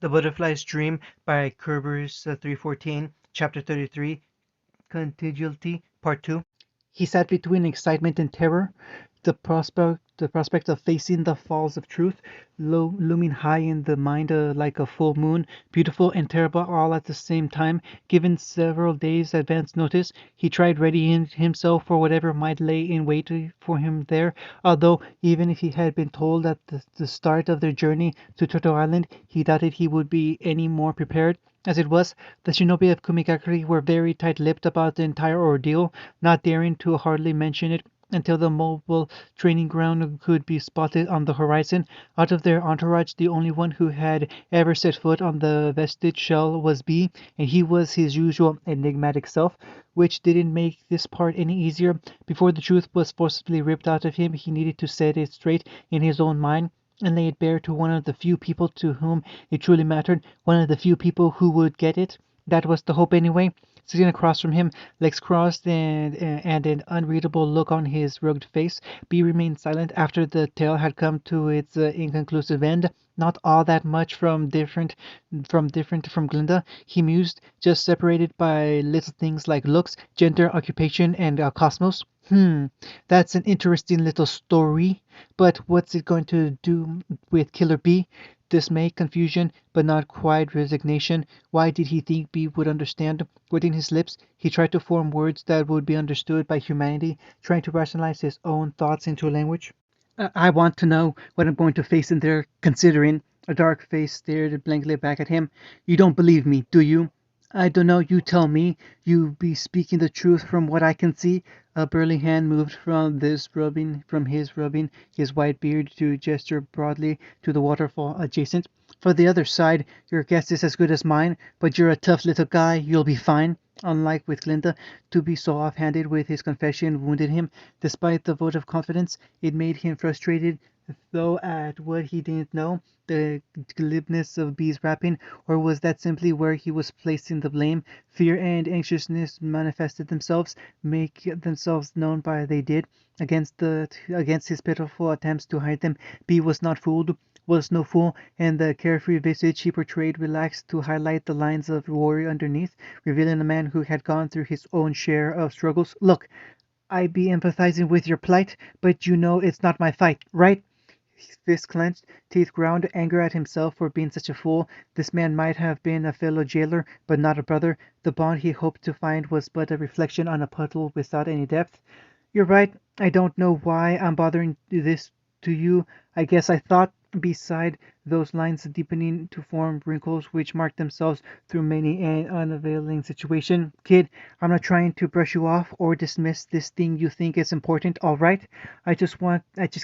The Butterfly's Dream by Kerber's 314, Chapter 33, Contagiosity, Part 2. He sat between excitement and terror, the prospect of facing the falls of truth, looming high in the mind like a full moon, beautiful and terrible all at the same time. Given several days' advance notice, he tried readying himself for whatever might lay in wait for him there, although even if he had been told at the start of their journey to Turtle Island, he doubted he would be any more prepared. As it was, the shinobi of Kumigakari were very tight-lipped about the entire ordeal, not daring to hardly mention it until the mobile training ground could be spotted on the horizon. Out of their entourage, the only one who had ever set foot on the vestige shell was B, and he was his usual enigmatic self, which didn't make this part any easier. Before the truth was forcibly ripped out of him, he needed to set it straight in his own mind and lay it bare to one of the few people to whom it truly mattered, one of the few people who would get it. That was the hope anyway. Sitting across from him, legs crossed and an unreadable look on his rugged face, B remained silent after the tale had come to its inconclusive end. Not all that much different from Glinda, he mused, just separated by little things like looks, gender, occupation, and cosmos. That's an interesting little story, but what's it going to do with Killer B? Dismay, confusion, but not quite resignation. Why did he think B would understand? Wetting his lips, he tried to form words that would be understood by humanity, trying to rationalize his own thoughts into language. I want to know what I'm going to face in there, considering. A dark face stared blankly back at him. You don't believe me, do you? I don't know, you tell me. You be speaking the truth from what I can see. A burly hand moved from his rubbing his white beard to gesture broadly to the waterfall adjacent. For the other side, your guess is as good as mine, but you're a tough little guy, you'll be fine. Unlike with Glinda, to be so offhanded with his confession wounded him. Despite the vote of confidence, it made him frustrated, though, at what he didn't know, the glibness of B's rapping, or was that simply where he was placing the blame? Fear and anxiousness manifested themselves, make themselves known by they did. Against his pitiful attempts to hide them, B was not fooled, was no fool, and the carefree visage he portrayed relaxed to highlight the lines of worry underneath, revealing a man who had gone through his own share of struggles. Look, I be empathizing with your plight, but you know it's not my fight, right? Fist clenched, teeth ground, anger at himself for being such a fool. This man might have been a fellow jailer, but not a brother. The bond he hoped to find was but a reflection on a puddle without any depth. You're right. I don't know why I'm bothering this to you. I guess I thought, beside those lines deepening to form wrinkles which marked themselves through many an unavailing situation. Kid, I'm not trying to brush you off or dismiss this thing you think is important, all right? I just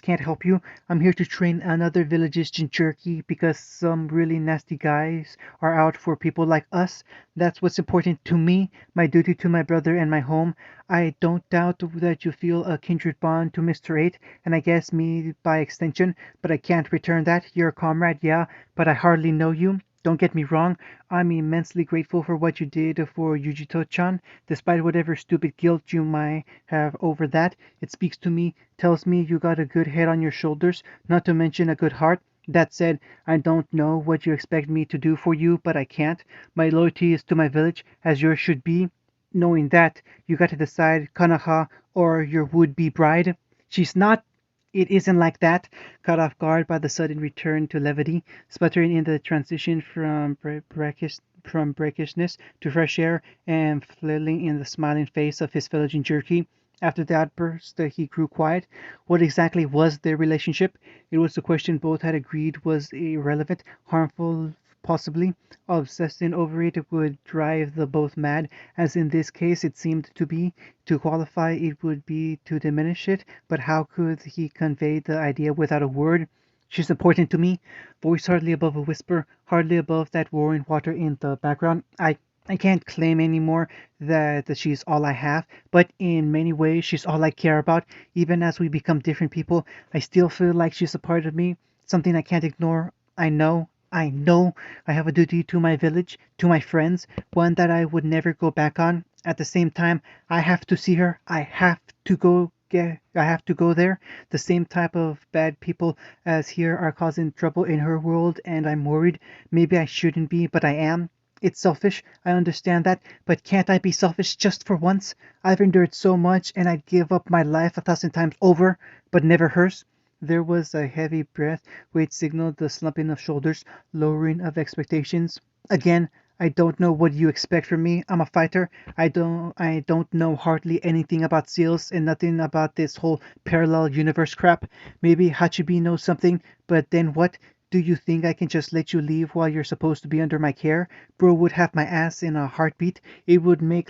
can't help you. I'm here to train another village's jinchuriki because some really nasty guys are out for people like us. That's what's important to me, my duty to my brother and my home. I don't doubt that you feel a kindred bond to Mr. 8, and I guess me by extension, but I can't return that. You're a comrade, yeah, but I hardly know you. Don't get me wrong, I'm immensely grateful for what you did for Yujito-chan, despite whatever stupid guilt you might have over that. It speaks to me, tells me you got a good head on your shoulders, not to mention a good heart. That said, I don't know what you expect me to do for you, but I can't. My loyalty is to my village, as yours should be. Knowing that, you got to decide Kanaha or your would-be bride. She's not. It isn't like that. Caught off guard by the sudden return to levity, sputtering in the transition from breakishness to fresh air, and flailing in the smiling face of his fellow Jinchuriki. After the outburst, he grew quiet. What exactly was their relationship? It was a question both had agreed was irrelevant, harmful possibly. Obsessing over it would drive the both mad, as in this case it seemed to be. To qualify it would be to diminish it, but how could he convey the idea without a word? She's important to me. Voice hardly above a whisper, hardly above that roaring water in the background. I can't claim anymore that she's all I have, but in many ways she's all I care about. Even as we become different people, I still feel like she's a part of me, something I can't ignore. I know I have a duty to my village, to my friends, one that I would never go back on. At the same time, I have to see her. I have to go I have to go there. The same type of bad people as here are causing trouble in her world, and I'm worried. Maybe I shouldn't be, but I am. It's selfish, I understand that, but can't I be selfish just for once? I've endured so much, and I'd give up my life 1,000 times over, but never hers. There was a heavy breath which signaled the slumping of shoulders, lowering of expectations. Again, I don't know what you expect from me. I'm a fighter. I don't know hardly anything about seals and nothing about this whole parallel universe crap. Maybe Hachibi knows something, but then what? Do you think I can just let you leave while you're supposed to be under my care? Bro would have my ass in a heartbeat. It would make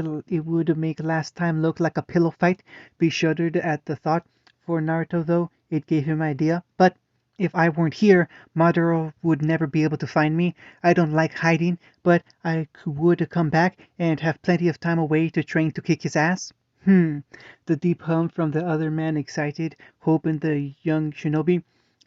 last time look like a pillow fight. Be shuddered at the thought. For Naruto though, it gave him idea. But if I weren't here, Madara would never be able to find me. I don't like hiding, but would come back and have plenty of time away to train to kick his ass. The deep hum from the other man excited hope in the young shinobi.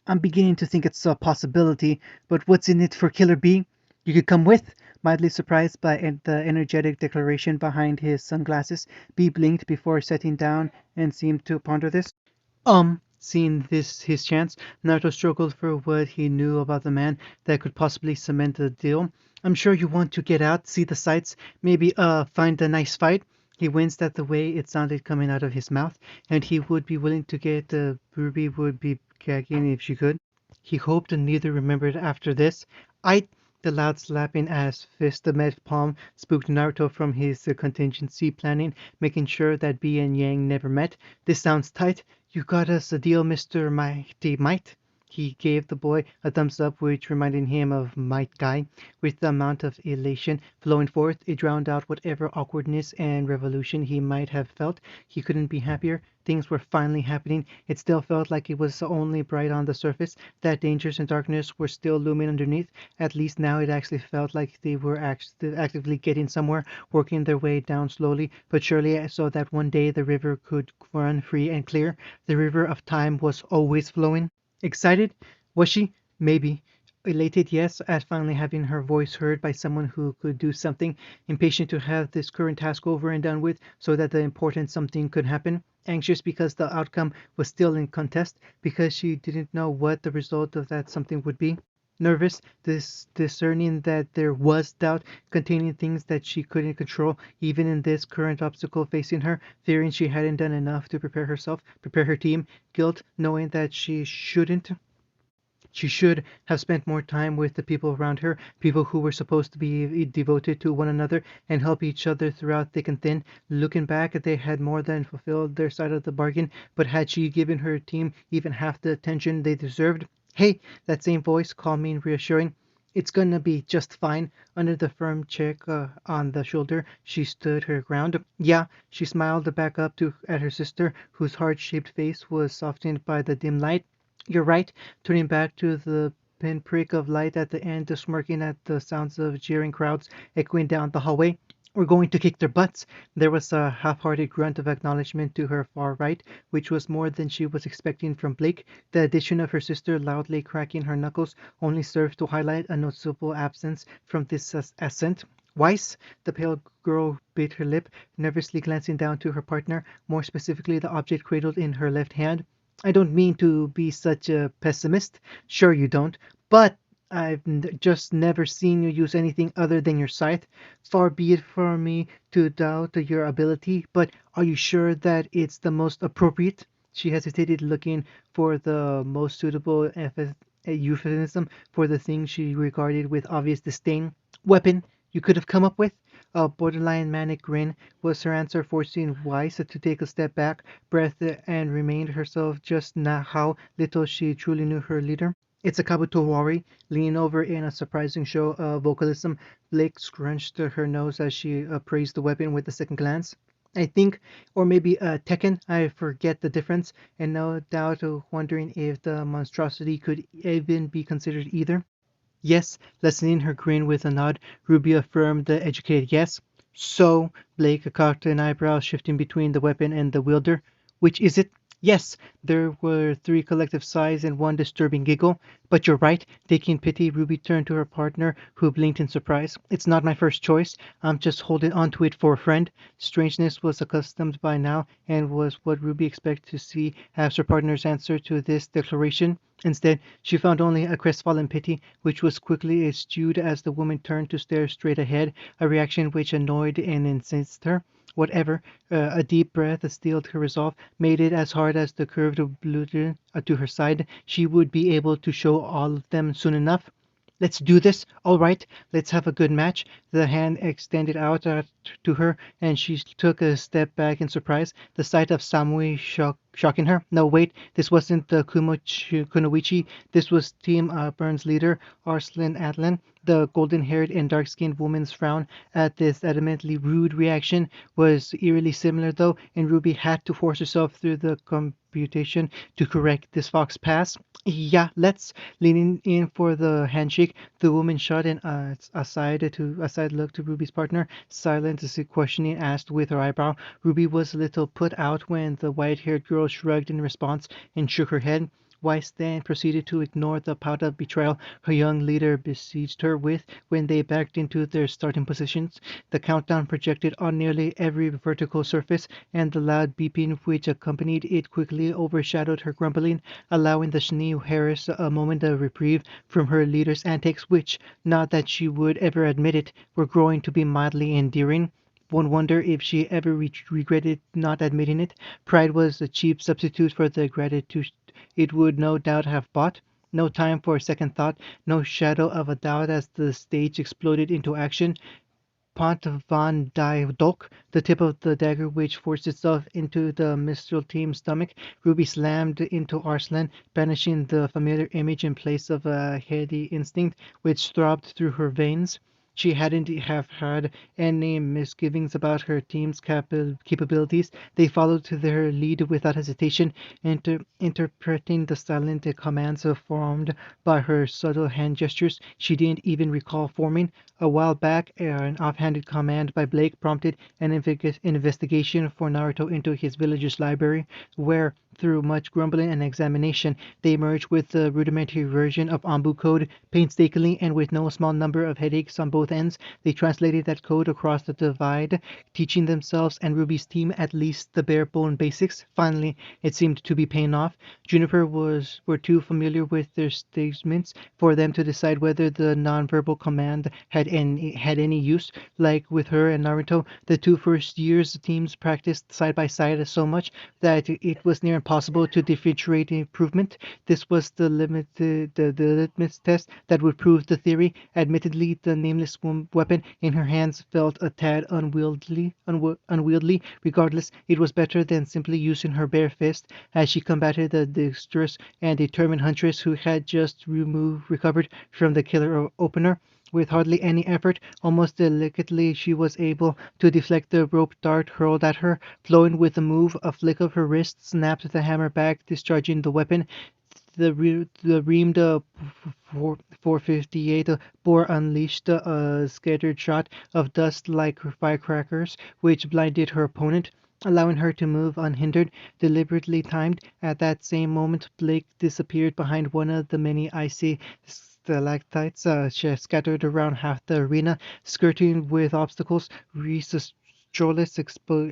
I'm beginning to think it's a possibility, but what's in it for Killer B? You could come with? Mildly surprised by the energetic declaration behind his sunglasses, B blinked before sitting down and seemed to ponder this. Seeing this his chance, Naruto struggled for what he knew about the man that could possibly cement the deal. I'm sure you want to get out, see the sights, maybe find a nice fight. He winced at the way it sounded coming out of his mouth, and he would be willing to get Ruby would be gagging if she could. He hoped neither remembered after this. I the loud slapping as fist met palm spooked Naruto from his contingency planning, making sure that B and Yang never met. This sounds tight. You got us a deal, Mr. Mighty Might. He gave the boy a thumbs up, which reminded him of Might Guy. With the amount of elation flowing forth, it drowned out whatever awkwardness and revolution he might have felt. He couldn't be happier. Things were finally happening. It still felt like it was only bright on the surface, that dangers and darkness were still looming underneath. At least now it actually felt like they were actively getting somewhere, working their way down slowly but surely so that one day the river could run free and clear. The river of time was always flowing. Excited? Was she? Maybe. Elated, yes, at finally having her voice heard by someone who could do something. Impatient to have this current task over and done with so that the important something could happen. Anxious because the outcome was still in contest, because she didn't know what the result of that something would be. Nervous, discerning that there was doubt, containing things that she couldn't control, even in this current obstacle facing her, fearing she hadn't done enough to prepare herself, prepare her team, guilt, knowing that she should have spent more time with the people around her, people who were supposed to be devoted to one another and help each other throughout thick and thin. Looking back, they had more than fulfilled their side of the bargain, but had she given her team even half the attention they deserved? Hey, that same voice, calming, reassuring. It's gonna be just fine. Under the firm check on the shoulder, she stood her ground. Yeah, she smiled back up at her sister, whose heart-shaped face was softened by the dim light. You're right, turning back to the pinprick of light at the end, smirking at the sounds of jeering crowds echoing down the hallway. We're going to kick their butts. There was a half-hearted grunt of acknowledgement to her far right, which was more than she was expecting from Blake. The addition of her sister loudly cracking her knuckles only served to highlight a noticeable absence from this assent. Weiss, the pale girl bit her lip, nervously glancing down to her partner, more specifically the object cradled in her left hand. I don't mean to be such a pessimist. Sure you don't. But just never seen you use anything other than your scythe. Far be it from me to doubt your ability, but are you sure that it's the most appropriate? She hesitated, looking for the most suitable euphemism for the thing she regarded with obvious disdain. Weapon you could have come up with? A borderline manic grin was her answer, forcing Weiss to take a step back, breath, and remind herself just now how little she truly knew her leader. It's a Kabuto Wari. Leaning over in a surprising show of vocalism, Blake scrunched her nose as she appraised the weapon with a second glance. I think, or maybe Tekken, I forget the difference, and no doubt wondering if the monstrosity could even be considered either. Yes, lessening her grin with a nod, Ruby affirmed the educated yes. So, Blake cocked an eyebrow, shifting between the weapon and the wielder. Which is it? Yes, there were three collective sighs and one disturbing giggle. But you're right. Taking pity, Ruby turned to her partner, who blinked in surprise. It's not my first choice. I'm just holding on to it for a friend. Strangeness was accustomed by now, and was what Ruby expected to see as her partner's answer to this declaration. Instead, she found only a crestfallen pity, which was quickly eschewed as the woman turned to stare straight ahead, a reaction which annoyed and incensed her. Whatever, a deep breath steeled her resolve, made it as hard as the curved bludgeon to her side. She would be able to show all of them soon enough. Let's do this. All right, let's have a good match. The hand extended out to her, and she took a step back in surprise, the sight of Samui shocking her. No, wait, this wasn't the Kunoichi. This was Team Burn's leader, Arslan Atlan. The golden-haired and dark-skinned woman's frown at this adamantly rude reaction was eerily similar, though, and Ruby had to force herself through the computation to correct this fox pass. Yeah, let's. Leaning in for the handshake, the woman shot an aside look to Ruby's partner, silent as if questioning, asked with her eyebrow. Ruby was a little put out when the white-haired girl shrugged in response and shook her head. Weiss then proceeded to ignore the pout of betrayal her young leader besieged her with when they backed into their starting positions. The countdown projected on nearly every vertical surface, and the loud beeping which accompanied it quickly overshadowed her grumbling, allowing the new Harris a moment of reprieve from her leader's antics, which, not that she would ever admit it, were growing to be mildly endearing. One wondered if she ever regretted not admitting it. Pride was a cheap substitute for the gratitude it would no doubt have bought. No time for a second thought, no shadow of a doubt as the stage exploded into action. Pont van die Dolk, the tip of the dagger which forced itself into the Mistral team's stomach. Ruby slammed into Arslan, banishing the familiar image in place of a heady instinct which throbbed through her veins. She hadn't have had any misgivings about her team's capabilities. They followed to their lead without hesitation, interpreting the silent commands formed by her subtle hand gestures she didn't even recall forming. A while back, an offhanded command by Blake prompted an investigation for Naruto into his village's library, where, through much grumbling and examination, they emerged with the rudimentary version of Ambu code. Painstakingly and with no small number of headaches on both ends, they translated that code across the divide, teaching themselves and Ruby's team at least the bare bone basics. Finally, it seemed to be paying off. Juniper were too familiar with their statements for them to decide whether the nonverbal command had any use. Like with her and Naruto, the two first years teams practiced side by side so much that it was near impossible to differentiate improvement. This was the litmus test that would prove the theory. Admittedly, the nameless weapon in her hands felt a tad unwieldy. Regardless, it was better than simply using her bare fist as she combated the dexterous and determined huntress who had just recovered from the killer opener. With hardly any effort, almost delicately, she was able to deflect the rope dart hurled at her. Flowing with the move, a flick of her wrist snapped the hammer back, discharging the weapon. The reamed 458 bore unleashed a scattered shot of dust like firecrackers, which blinded her opponent, allowing her to move unhindered, deliberately timed. At that same moment, Blake disappeared behind one of the many icy stalactites scattered around half the arena, skirting with obstacles. Reese Strollus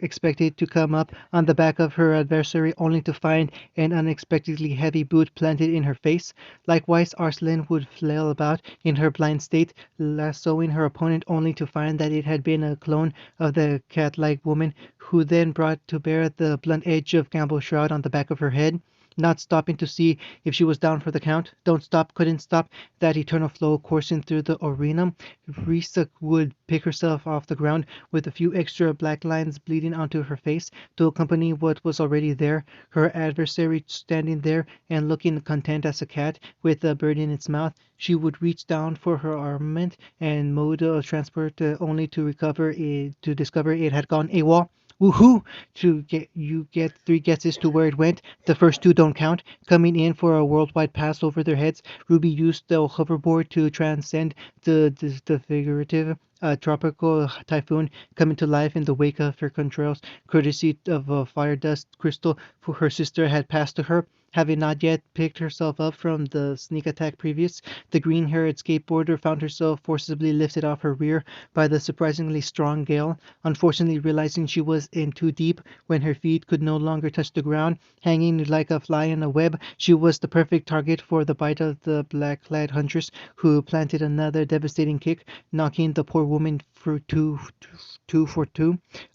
expected to come up on the back of her adversary only to find an unexpectedly heavy boot planted in her face. Likewise, Arslan would flail about in her blind state, lassoing her opponent only to find that it had been a clone of the cat-like woman, who then brought to bear the blunt edge of Campbell's shroud on the back of her head. Not stopping to see if she was down for the count. Don't stop, couldn't stop that eternal flow coursing through the arena. Risa would pick herself off the ground with a few extra black lines bleeding onto her face to accompany what was already there. Her adversary standing there and looking content as a cat with a bird in its mouth. She would reach down for her armament and mode of transport only to discover it had gone AWOL. Woohoo! You get three guesses to where it went. The first two don't count. Coming in for a worldwide pass over their heads, Ruby used the hoverboard to transcend the figurative tropical typhoon coming to life in the wake of her contrails, courtesy of a fire dust crystal for her sister had passed to her. Having not yet picked herself up from the sneak attack previous, the green-haired skateboarder found herself forcibly lifted off her rear by the surprisingly strong gale. Unfortunately, realizing she was in too deep when her feet could no longer touch the ground, hanging like a fly in a web, she was the perfect target for the bite of the black-clad huntress, who planted another devastating kick, knocking the poor woman for two,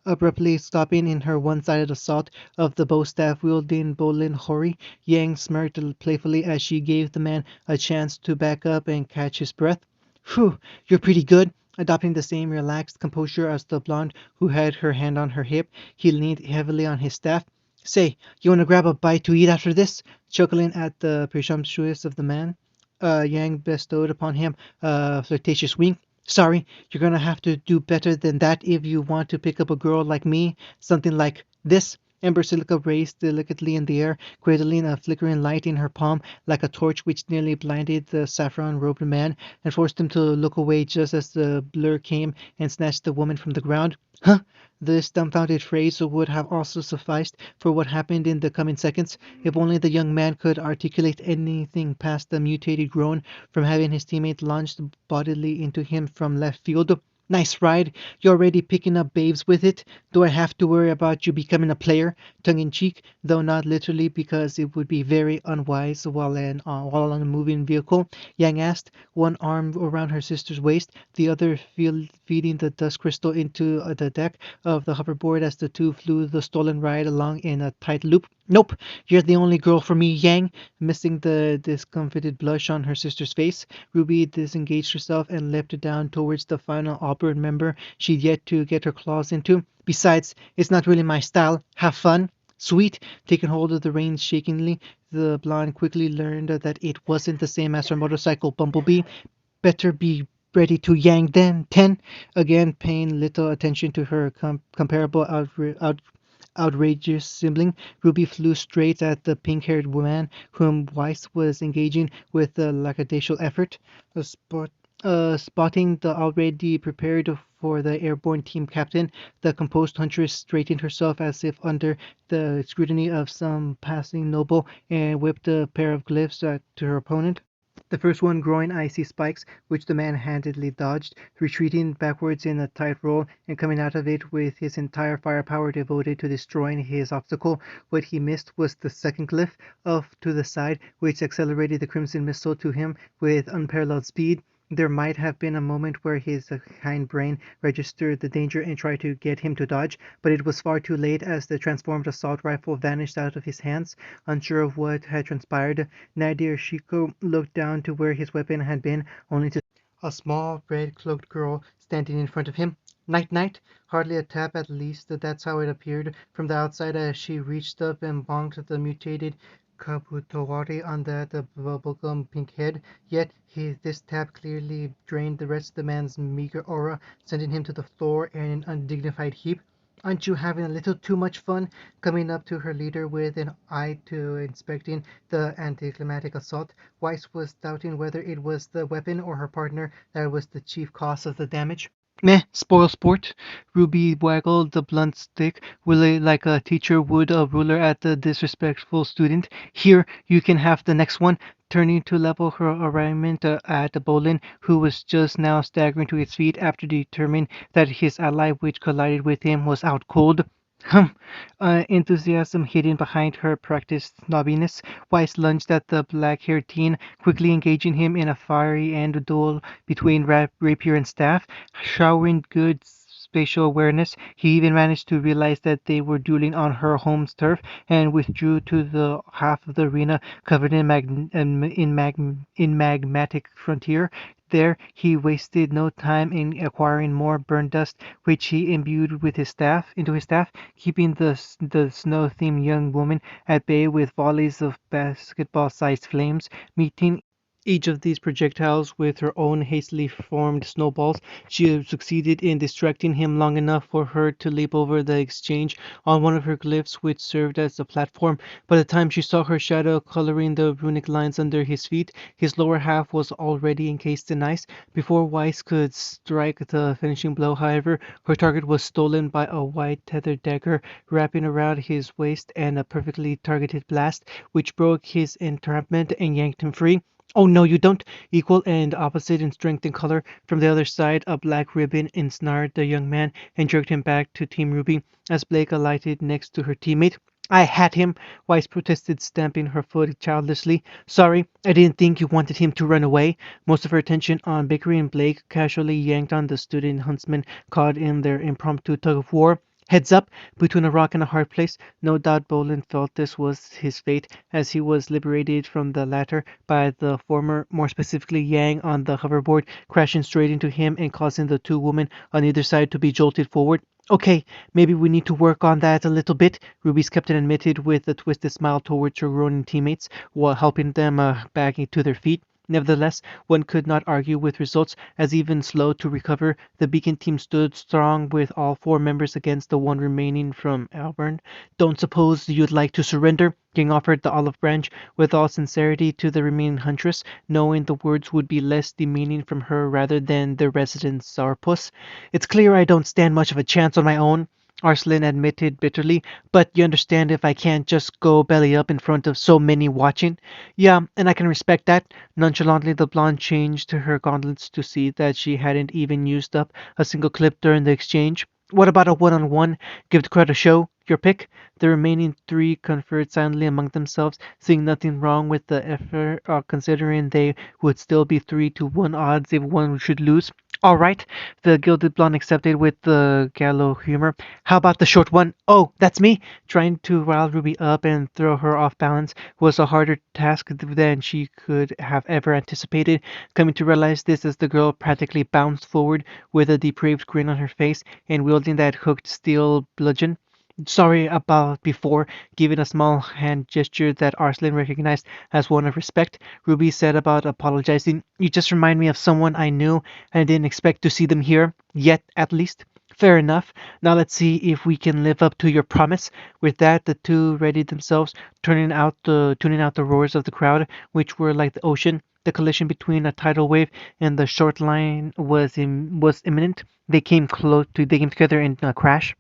abruptly stopping in her one-sided assault of the bow-staff-wielding Bolin Hori. Yang smirked playfully as she gave the man a chance to back up and catch his breath. "Phew, you're pretty good." Adopting the same relaxed composure as the blonde who had her hand on her hip, he leaned heavily on his staff. "Say, you want to grab a bite to eat after this?" Chuckling at the presumptuous of the man, Yang bestowed upon him a flirtatious wink. "Sorry, you're gonna have to do better than that if you want to pick up a girl like me. Something like this." And Basilica raised delicately in the air, cradling a flickering light in her palm like a torch which nearly blinded the saffron-robed man and forced him to look away just as the blur came and snatched the woman from the ground. "Huh?" This dumbfounded phrase would have also sufficed for what happened in the coming seconds, if only the young man could articulate anything past the mutated groan from having his teammate launched bodily into him from left field. "Nice ride. You already picking up babes with it? Do I have to worry about you becoming a player?" Tongue in cheek, though not literally because it would be very unwise while on a moving vehicle, Yang asked, one arm around her sister's waist, the other feeding the dust crystal into the deck of the hoverboard as the two flew the stolen ride along in a tight loop. "Nope, you're the only girl for me, Yang." Missing the discomfited blush on her sister's face, Ruby disengaged herself and leapt down towards the final Auburn member she'd yet to get her claws into. "Besides, it's not really my style. Have fun." "Sweet." Taking hold of the reins shakingly, the blonde quickly learned that it wasn't the same as her motorcycle Bumblebee. "Better be ready to Yang then, 10." Again paying little attention to her comparable outrageous sibling, Ruby flew straight at the pink-haired man whom Weiss was engaging with a lackadaisical effort. Spotting the already prepared for the airborne team captain, the composed huntress straightened herself as if under the scrutiny of some passing noble and whipped a pair of glyphs to her opponent. The first one growing icy spikes, which the man handily dodged, retreating backwards in a tight roll and coming out of it with his entire firepower devoted to destroying his obstacle. What he missed was the second glyph, off to the side, which accelerated the crimson missile to him with unparalleled speed. There might have been a moment where his kind brain registered the danger and tried to get him to dodge, but it was far too late as the transformed assault rifle vanished out of his hands. Unsure of what had transpired, Nadir Shiko looked down to where his weapon had been, only to a small, red-cloaked girl standing in front of him. "Night, night." Hardly a tap, at least that's how it appeared from the outside as she reached up and bonked the mutated Kabutowari on that bubblegum pink head. Yet this tap clearly drained the rest of the man's meager aura, sending him to the floor in an undignified heap. "Aren't you having a little too much fun?" Coming up to her leader with an eye to inspecting the anticlimactic assault, Weiss was doubting whether it was the weapon or her partner that was the chief cause of the damage. "Meh, spoil sport." Ruby waggled the blunt stick like a teacher would a ruler at the disrespectful student. "Here, you can have the next one." Turning to level her arraignment at Bolin, who was just now staggering to his feet after determining that his ally which collided with him was out cold. Hum! Enthusiasm hidden behind her practiced snobbiness, Weiss lunged at the black-haired teen, quickly engaging him in a fiery end duel between rapier and staff. Showering good spatial awareness, he even managed to realize that they were dueling on her home turf and withdrew to the half of the arena covered in magmatic frontier. There he wasted no time in acquiring more burn dust, which he imbued with into his staff, keeping the snow-themed young woman at bay with volleys of basketball-sized flames, meeting Each of these projectiles, with her own hastily formed snowballs, she had succeeded in distracting him long enough for her to leap over the exchange on one of her glyphs, which served as a platform. By the time she saw her shadow coloring the runic lines under his feet, his lower half was already encased in ice. Before Weiss could strike the finishing blow, however, her target was stolen by a wide tethered dagger wrapping around his waist and a perfectly targeted blast, which broke his entrapment and yanked him free. Oh no, you don't! Equal and opposite in strength and color. From the other side, a black ribbon ensnared the young man and jerked him back to Team Ruby as Blake alighted next to her teammate. I had him, Weiss protested, stamping her foot childishly. Sorry, I didn't think you wanted him to run away. Most of her attention on bickering Blake casually yanked on the student huntsman caught in their impromptu tug of war. Heads up, between a rock and a hard place. No doubt Bolin felt this was his fate, as he was liberated from the latter by the former, more specifically Yang on the hoverboard, crashing straight into him and causing the two women on either side to be jolted forward. Okay, maybe we need to work on that a little bit, Ruby's captain admitted with a twisted smile towards her groaning teammates while helping them back to their feet. Nevertheless, one could not argue with results, as even slow to recover, the Beacon team stood strong with all four members against the one remaining from Auburn. Don't suppose you'd like to surrender? King offered the olive branch with all sincerity to the remaining huntress, knowing the words would be less demeaning from her rather than the resident sourpuss. It's clear I don't stand much of a chance on my own, Arslan admitted bitterly, but you understand if I can't just go belly up in front of so many watching. Yeah, and I can respect that. Nonchalantly, the blonde changed her gauntlets to see that she hadn't even used up a single clip during the exchange. What about a one-on-one? Give the crowd a show. Your pick? The remaining three conferred silently among themselves, seeing nothing wrong with the effort, considering they would still be 3-1 odds if one should lose. All right, the gilded blonde accepted with the gallow humor. How about the short one? Oh, that's me! Trying to rile Ruby up and throw her off balance was a harder task than she could have ever anticipated, coming to realize this as the girl practically bounced forward with a depraved grin on her face and wielding that hooked steel bludgeon. Sorry about before, giving a small hand gesture that Arslan recognized as one of respect. Ruby said about apologizing. You just remind me of someone I knew and I didn't expect to see them here, yet at least. Fair enough. Now let's see if we can live up to your promise. With that, the two readied themselves, tuning out the roars of the crowd, which were like the ocean. The collision between a tidal wave and the short line was imminent. They came together in a crash.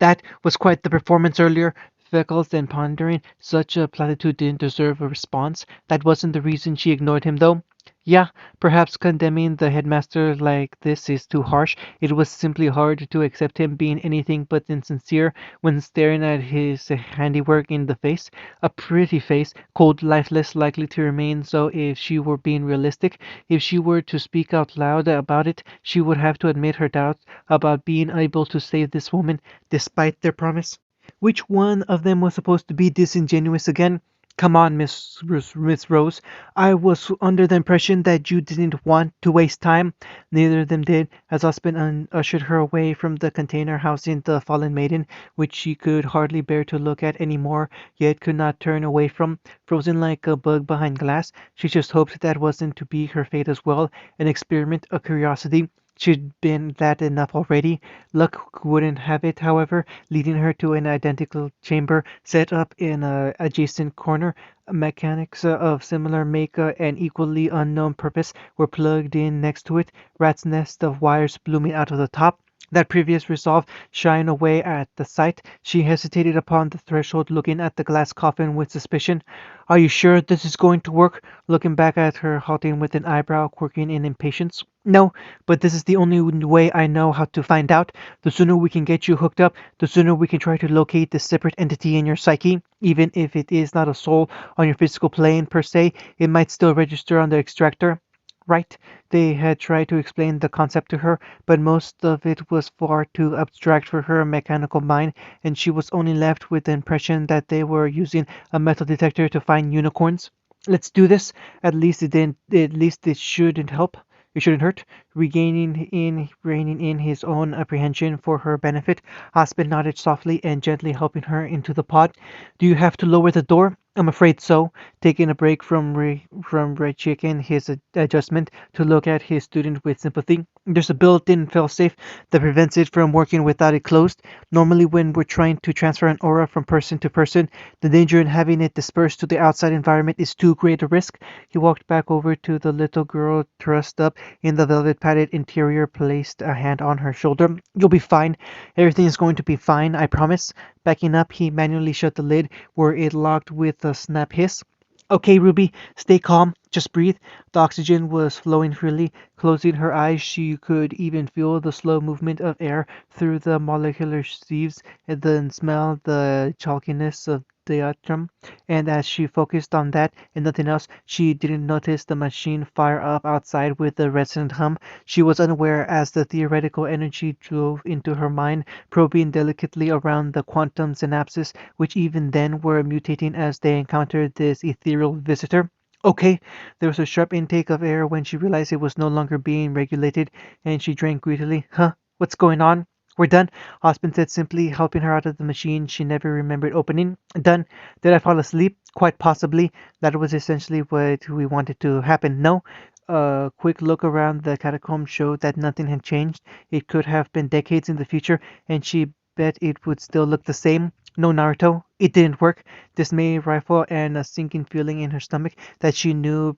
That was quite the performance earlier. Freckles then pondering. Such a platitude didn't deserve a response. That wasn't the reason she ignored him, though. Yeah, perhaps condemning the headmaster like this is too harsh. It was simply hard to accept him being anything but insincere when staring at his handiwork in the face. A pretty face, cold, lifeless, likely to remain so if she were being realistic. If she were to speak out loud about it, she would have to admit her doubts about being able to save this woman, despite their promise. Which one of them was supposed to be disingenuous again? Come on, Miss Rose. I was under the impression that you didn't want to waste time. Neither of them did, as Osmond ushered her away from the container housing the fallen maiden, which she could hardly bear to look at any more, yet could not turn away from. Frozen like a bug behind glass, she just hoped that wasn't to be her fate as well, an experiment, a curiosity. She'd been that enough already. Luck wouldn't have it, however, leading her to an identical chamber set up in a adjacent corner. Mechanics of similar make and equally unknown purpose were plugged in next to it, rat's nest of wires blooming out of the top. That previous resolve shying away at the sight, she hesitated upon the threshold, looking at the glass coffin with suspicion. Are you sure this is going to work? Looking back at her, halting with an eyebrow quirking in impatience. No, but this is the only way I know how to find out. The sooner we can get you hooked up, the sooner we can try to locate this separate entity in your psyche. Even if it is not a soul on your physical plane per se, it might still register on the extractor. Right, they had tried to explain the concept to her, but most of it was far too abstract for her mechanical mind, and she was only left with the impression that they were using a metal detector to find unicorns. Let's do this. At least it shouldn't help. It shouldn't hurt. Reining in his own apprehension for her benefit, Aspen nodded softly and gently helping her into the pod. Do you have to lower the door? I'm afraid so. Taking a break from Red Chicken, his adjustment to look at his student with sympathy. There's a built-in failsafe that prevents it from working without it closed. Normally, when we're trying to transfer an aura from person to person, the danger in having it dispersed to the outside environment is too great a risk. He walked back over to the little girl trussed up in the velvet padded interior, placed a hand on her shoulder. You'll be fine. Everything is going to be fine, I promise. Backing up, he manually shut the lid where it locked with a snap hiss. Okay, Ruby, stay calm. Just breathe. The oxygen was flowing freely. Closing her eyes, she could even feel the slow movement of air through the molecular sieves and then smell the chalkiness of diatom. And as she focused on that and nothing else, she didn't notice the machine fire up outside with a resonant hum. She was unaware as the theoretical energy drove into her mind, probing delicately around the quantum synapses, which even then were mutating as they encountered this ethereal visitor. Okay, there was a sharp intake of air when she realized it was no longer being regulated, and she drank greedily. Huh? What's going on? We're done, Osmond said simply, helping her out of the machine she never remembered opening. Done. Did I fall asleep? Quite possibly. That was essentially what we wanted to happen. No? A quick look around the catacomb showed that nothing had changed. It could have been decades in the future, and she bet it would still look the same. No, Naruto, it didn't work. Dismay rifle and a sinking feeling in her stomach that she knew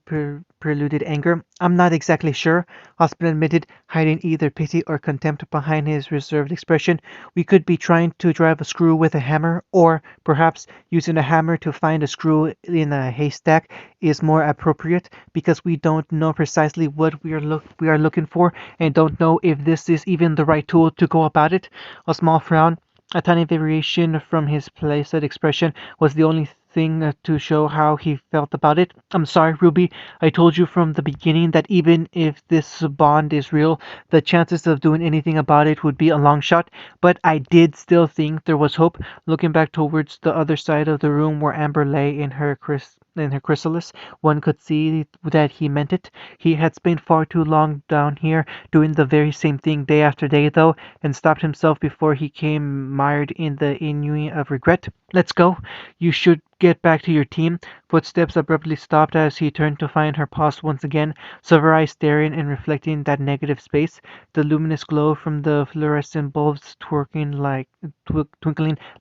preluded anger. I'm not exactly sure, Osmond admitted, hiding either pity or contempt behind his reserved expression. We could be trying to drive a screw with a hammer, or perhaps using a hammer to find a screw in a haystack is more appropriate because we don't know precisely what we are looking for and don't know if this is even the right tool to go about it. A small frown, a tiny variation from his placid expression, was the only thing to show how he felt about it. I'm sorry, Ruby. I told you from the beginning that even if this bond is real, the chances of doing anything about it would be a long shot, but I did still think there was hope. Looking back towards the other side of the room where Amber lay in her chrysalis, one could see that he meant it. He had spent far too long down here doing the very same thing day after day, though, and stopped himself before he came mired in the ennui of regret. Let's go. You should get back to your team. Footsteps abruptly stopped as he turned to find her paused once again, silver eyes staring and reflecting that negative space, the luminous glow from the fluorescent bulbs twinkling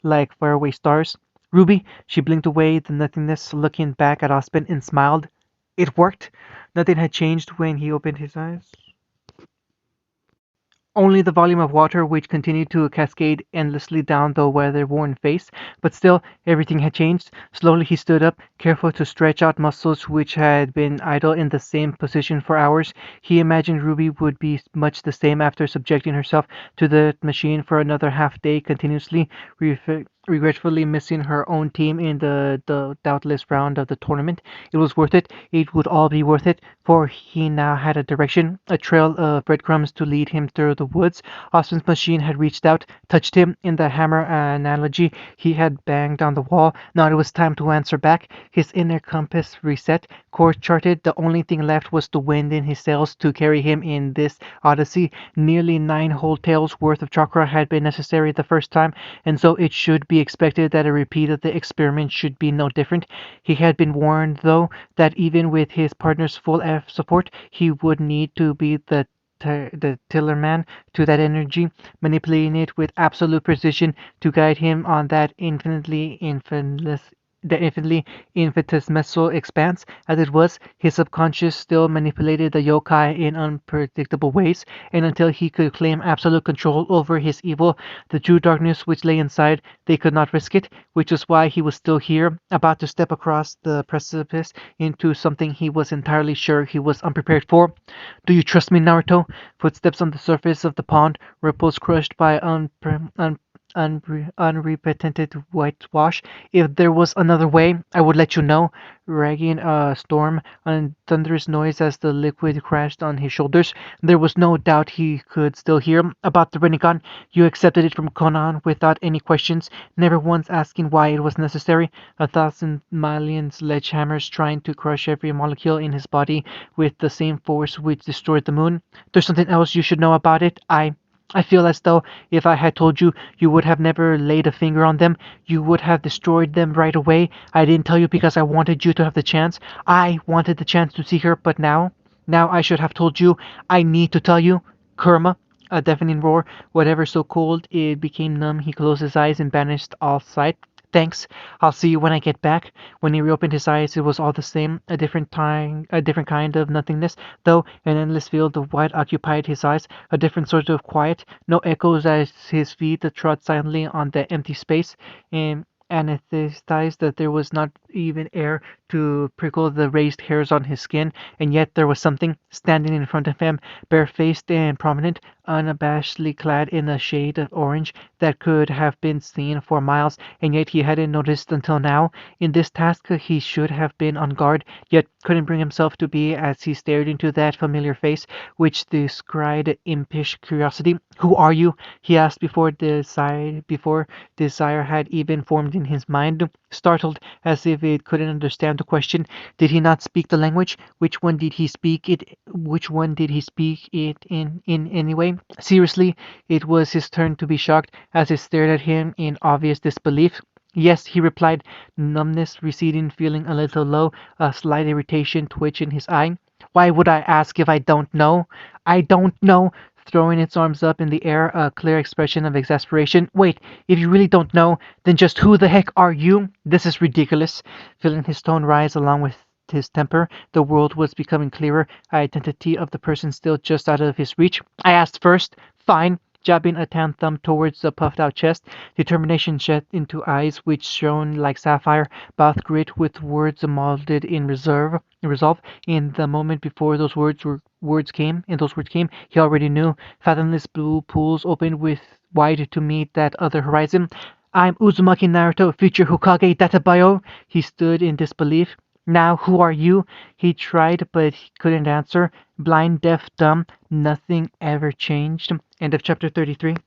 like faraway stars. Ruby, she blinked away the nothingness, looking back at Osmond and smiled. It worked. Nothing had changed when he opened his eyes. Only the volume of water which continued to cascade endlessly down the weather-worn face, but still everything had changed. Slowly he stood up, careful to stretch out muscles which had been idle in the same position for hours. He imagined Ruby would be much the same after subjecting herself to the machine for another half day continuously, regretfully missing her own team in the doubtless round of the tournament. It was worth it. It would all be worth it, for he now had a direction, a trail of breadcrumbs to lead him through the woods. Austin's machine had reached out, touched him. In the hammer analogy, he had banged on the wall. Now it was time to answer back. His inner compass reset, course charted. The only thing left was the wind in his sails to carry him in this odyssey. Nearly 9 whole tails worth of chakra had been necessary the first time, and so it should be expected that a repeat of the experiment should be no different. He had been warned, though, that even with his partner's full support, he would need to be the tillerman to that energy, manipulating it with absolute precision to guide him on that infinitely infinitesimal expanse. As it was, his subconscious still manipulated the yokai in unpredictable ways, and until he could claim absolute control over his evil, the true darkness which lay inside, they could not risk it, which was why he was still here, about to step across the precipice into something he was entirely sure he was unprepared for. Do you trust me, Naruto? Footsteps on the surface of the pond, ripples crushed by unrepentant whitewash. If there was another way, I would let you know. Ragging a storm, a thunderous noise as the liquid crashed on his shoulders. There was no doubt he could still hear. About the Rinnegan, you accepted it from Conan without any questions, never once asking why it was necessary. 1,000 million sledgehammers trying to crush every molecule in his body with the same force which destroyed the moon. There's something else you should know about it. I feel as though if I had told you, you would have never laid a finger on them. You would have destroyed them right away. I didn't tell you because I wanted you to have the chance. I wanted the chance to see her, but now I should have told you. I need to tell you. Kurma, a deafening roar, whatever so cold it became numb. He closed his eyes and banished all sight. Thanks. I'll see you when I get back. When he reopened his eyes, it was all the same, a different time, a different kind of nothingness, though an endless field of white occupied his eyes, a different sort of quiet, no echoes as his feet trod silently on the empty space, and anesthetized that there was not even air to prickle the raised hairs on his skin, and yet there was something standing in front of him, barefaced and prominent, unabashedly clad in a shade of orange that could have been seen for miles, and yet he hadn't noticed until now. In this task he should have been on guard, yet couldn't bring himself to be as he stared into that familiar face, which descried impish curiosity. "Who are you?" he asked before desire had even formed in his mind, startled as if it couldn't understand the question. Did he not speak the language? Which one did he speak it in anyway? Seriously, it was his turn to be shocked as he stared at him in obvious disbelief. "Yes," he replied, numbness receding, feeling a little low, a slight irritation twitch in his eye. "Why would I ask if I don't know? I don't know," throwing its arms up in the air, a clear expression of exasperation. "Wait, if you really don't know, then just who the heck are you? This is ridiculous." Feeling his tone rise along with his temper, the world was becoming clearer, identity of the person still just out of his reach. "I asked first. Fine." Jabbing a tan thumb towards the puffed out chest, determination shed into eyes which shone like sapphire, mouth grit with words molded in resolve. In the moment before those words came, he already knew. Fathomless blue pools opened with wide to meet that other horizon. "I'm Uzumaki Naruto, future Hokage Databayo." He stood in disbelief. "Now, who are you?" He tried, but he couldn't answer. Blind, deaf, dumb, nothing ever changed. End of chapter 33.